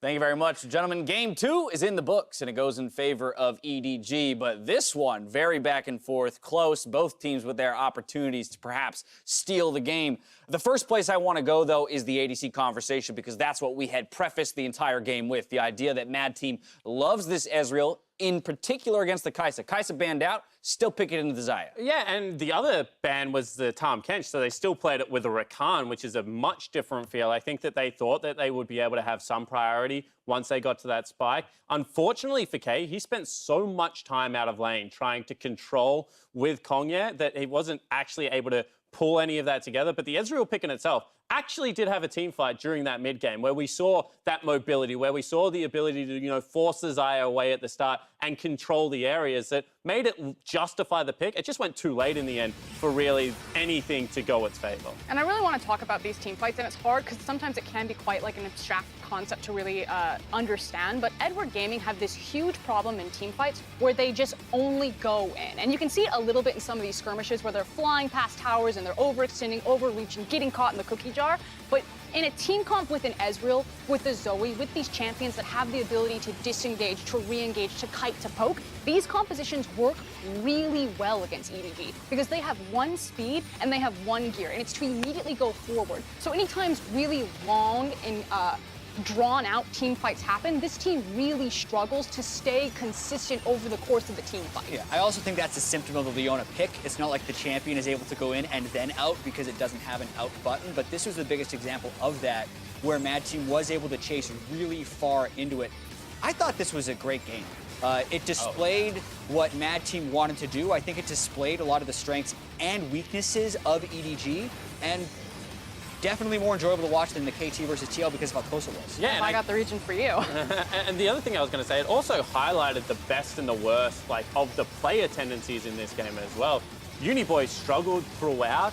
Thank you very much, gentlemen. Game 2 is in the books, and it goes in favor of EDG. But this one, very back and forth, close. Both teams with their opportunities to perhaps steal the game. The first place I want to go, though, is the ADC conversation, because that's what we had prefaced the entire game with. The idea that Mad Team loves this Ezreal, in particular against the Kai'Sa. Kai'Sa banned out, still pick it into the Xayah. Yeah, and the other ban was the Tahm Kench, so they still played it with a Rakan, which is a much different feel. I think that they thought that they would be able to have some priority once they got to that spike. Unfortunately for Kay, he spent so much time out of lane trying to control with Kongye that he wasn't actually able to pull any of that together. But the Ezreal pick in itself actually did have a team fight during that mid game where we saw that mobility, where we saw the ability to, you know, force the Xayah away at the start and control the areas that made it justify the pick. It just went too late in the end for really anything to go its favor. And I really want to talk about these team fights, and it's hard because sometimes it can be quite like an abstract concept to really understand, but Edward Gaming have this huge problem in team fights where they just only go in. And you can see it a little bit in some of these skirmishes where they're flying past towers and they're overextending, overreaching, getting caught in the cookie jar. But in a team comp with an Ezreal, with the Zoe, with these champions that have the ability to disengage, to re-engage, to kite, to poke, these compositions work really well against EDG because they have one speed and they have one gear, and it's to immediately go forward. So anytime really long and drawn out team fights happen, this team really struggles to stay consistent over the course of the team fight. Yeah, I also think that's a symptom of the Leona pick. It's not like the champion is able to go in and then out because it doesn't have an out button, but this was the biggest example of that, where Mad Team was able to chase really far into it. I thought this was a great game. It displayed what Mad Team wanted to do. I think it displayed a lot of the strengths and weaknesses of EDG, and definitely more enjoyable to watch than the KT versus TL because of how close it was. Yeah, and I got the region for you. And the other thing I was going to say, it also highlighted the best and the worst, like, of the player tendencies in this game as well. Uniboy struggled throughout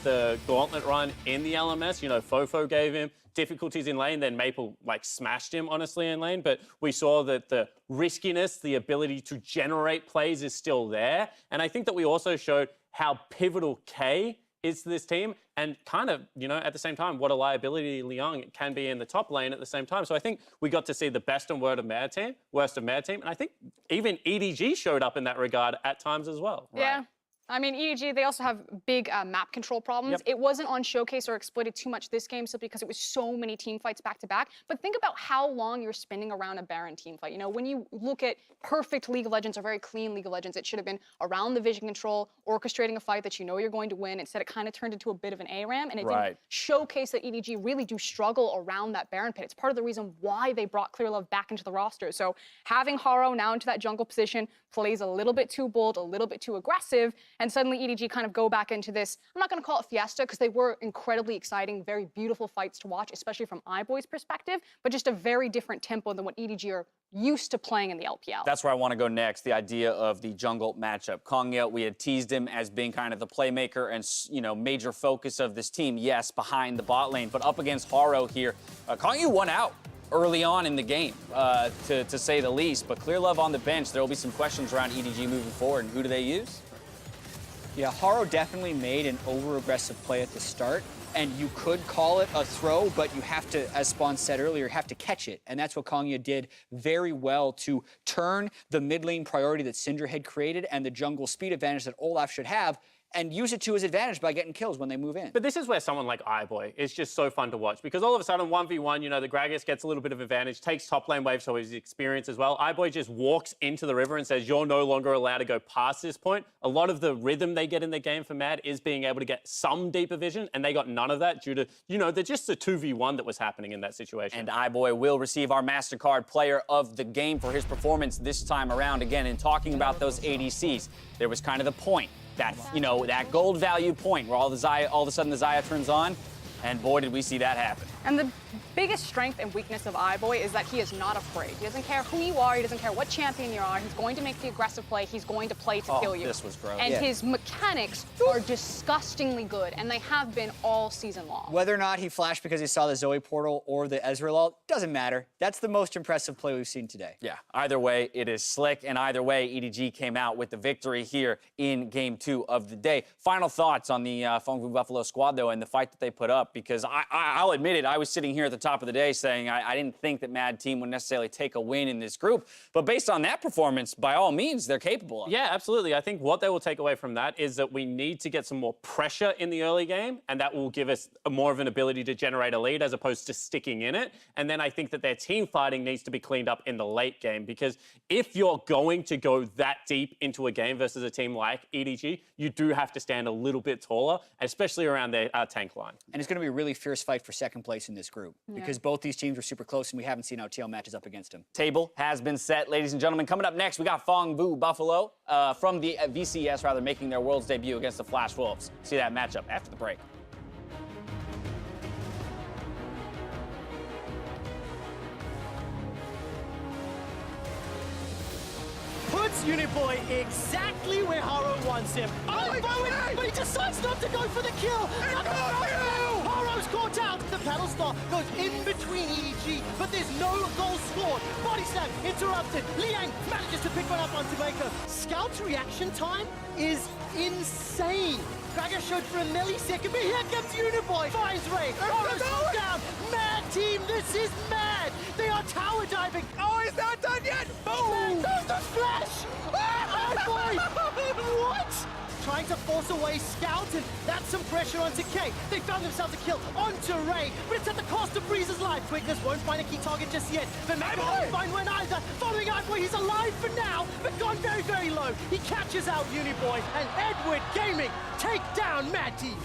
the gauntlet run in the LMS. You know, Fofo gave him difficulties in lane, then Maple, like, smashed him, honestly, in lane. But we saw that the riskiness, the ability to generate plays is still there. And I think that we also showed how pivotal K is to this team, and kind of, you know, at the same time, what a liability Liang can be in the top lane at the same time. So I think we got to see the best and worst of Mad Team, and I think even EDG showed up in that regard at times as well. Yeah. Right. I mean, EDG, they also have big map control problems. Yep. It wasn't on Showcase or exploited too much this game simply because it was so many team fights back to back. But think about how long you're spending around a Baron team fight. You know, when you look at perfect League of Legends or very clean League of Legends, it should have been around the vision control, orchestrating a fight that you know you're going to win. Instead, it kind of turned into a bit of an ARAM, and it didn't showcase that EDG really do struggle around that Baron pit. It's part of the reason why they brought Clear Love back into the roster. So having Haro now into that jungle position plays a little bit too bold, a little bit too aggressive, and suddenly EDG kind of go back into this, I'm not going to call it fiesta because they were incredibly exciting, very beautiful fights to watch, especially from iBoy's perspective, but just a very different tempo than what EDG are used to playing in the LPL. That's where I want to go next, the idea of the jungle matchup. Kongye, we had teased him as being kind of the playmaker and, you know, major focus of this team, yes, behind the bot lane, but up against Haro here, Kongye won out early on in the game, to say the least, but Clear Love on the bench. There will be some questions around EDG moving forward, and who do they use? Yeah, Haro definitely made an over-aggressive play at the start. and you could call it a throw, but you have to, as Spawn said earlier, have to catch it. And that's what Kongya did very well to turn the mid lane priority that Syndra had created and the jungle speed advantage that Olaf should have and use it to his advantage by getting kills when they move in. But this is where someone like iBoy is just so fun to watch, because all of a sudden 1v1, you know, the Gragas gets a little bit of advantage, takes top lane wave, so his experience as well. iBoy just walks into the river and says, you're no longer allowed to go past this point. A lot of the rhythm they get in the game for Mad is being able to get some deeper vision, and they got none of that due to, you know, they're just a 2v1 that was happening in that situation. And iBoy will receive our MasterCard Player of the Game for his performance this time around. Again, in talking about those ADCs, there was kind of the point. That, you know, that gold value point where all of a sudden the Xayah turns on, and boy, did we see that happen. And the biggest strength and weakness of iBoy is that he is not afraid. He doesn't care who you are, he doesn't care what champion you are, he's going to make the aggressive play, he's going to play to kill you. This was gross. And his mechanics are disgustingly good, and they have been all season long. Whether or not he flashed because he saw the Zoe portal or the Ezreal ult, doesn't matter. That's the most impressive play we've seen today. Yeah, either way, it is slick, and either way, EDG came out with the victory here in Game 2 of the day. Final thoughts on the Fongbu Buffalo squad, though, and the fight that they put up, because I'll admit it, I was sitting here at the top of the day saying I didn't think that Mad Team would necessarily take a win in this group, but based on that performance, by all means, they're capable of it. Yeah, absolutely. I think what they will take away from that is that we need to get some more pressure in the early game, and that will give us more of an ability to generate a lead as opposed to sticking in it. And then I think that their team fighting needs to be cleaned up in the late game, because if you're going to go that deep into a game versus a team like EDG, you do have to stand a little bit taller, especially around their tank line. And it's going to be a really fierce fight for second place in this group because both these teams were super close and we haven't seen how TL matches up against them. Table has been set, ladies and gentlemen. Coming up next, we got Fongbu Buffalo from the VCS, making their Worlds debut against the Flash Wolves. See that matchup after the break. Puts Uniboy exactly where Haro wants him. But he decides not to go for the kill. Haro's caught out. The paddle star goes in between EDG, but there's no goal scored. Body slam interrupted. Liang manages to pick one up on Jamaica. Scout's reaction time is insane. Gragas showed for a millisecond, but here comes Uniboy. Fires Ray. Haro's down. Mad Team, this is mad. They are tower diving. Oh, he's not done yet! Boom! There's the flash! Oh boy! What? Trying to force away Scout, and that's some pressure onto K. They found themselves a kill onto Ray, but it's at the cost of Breeze's life. Quickness won't find a key target just yet. The Mega won't find one either. Following iBoy, he's alive for now, but gone very, very low. He catches out Uniboy, and Edward Gaming take down Mad Team.